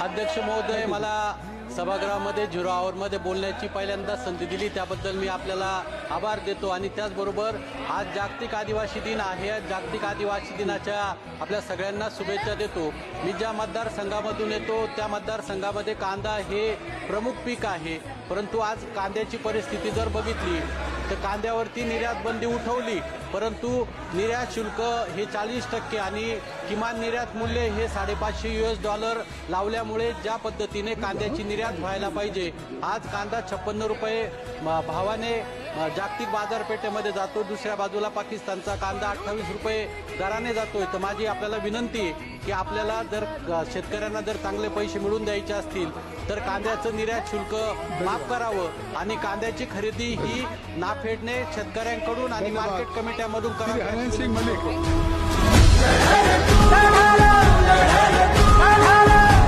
अध्यक्ष महोदय, मला सभागृहामध्ये 0 आवरमध्ये बोलण्याची पहिल्यांदा संधी दिली त्याबद्दल मी आपल्याला आभार देतो। आणि त्याचबरोबर आज जागतिक आदिवासी दिन आहे। जागतिक आदिवासी दिनाच्या आपल्या सगळ्यांना शुभेच्छा देतो। मी ज्या मतदारसंघामधून येतो त्या मतदारसंघामध्ये कांदा हे प्रमुख पीक आहे, परंतु आज कांद्याची परिस्थिती जर बघितली तर कांद्यावरती निर्यात बंदी उठवली, परंतु निर्यात शुल्क हे 40% आणि किमान निर्यात मूल्य हे $550 लावल्यामुळे ज्या पद्धतीने कांद्याची निर्यात व्हायला पाहिजे, आज कांदा 56 रुपये भावाने जागतिक बाजारपेठेमध्ये जातो। दुसऱ्या बाजूला पाकिस्तानचा कांदा 28 रुपये दराने जातोय। तर माझी आपल्याला विनंती आहे की आपल्याला जर शेतकऱ्यांना जर चांगले पैसे मिळवून द्यायचे असतील तर कांद्याचं निर्यात शुल्क माफ करावं आणि कांद्याची खरेदी ही नाफेडने शेतकऱ्यांकडून आणि मार्केट कमिट्यामधून करावी।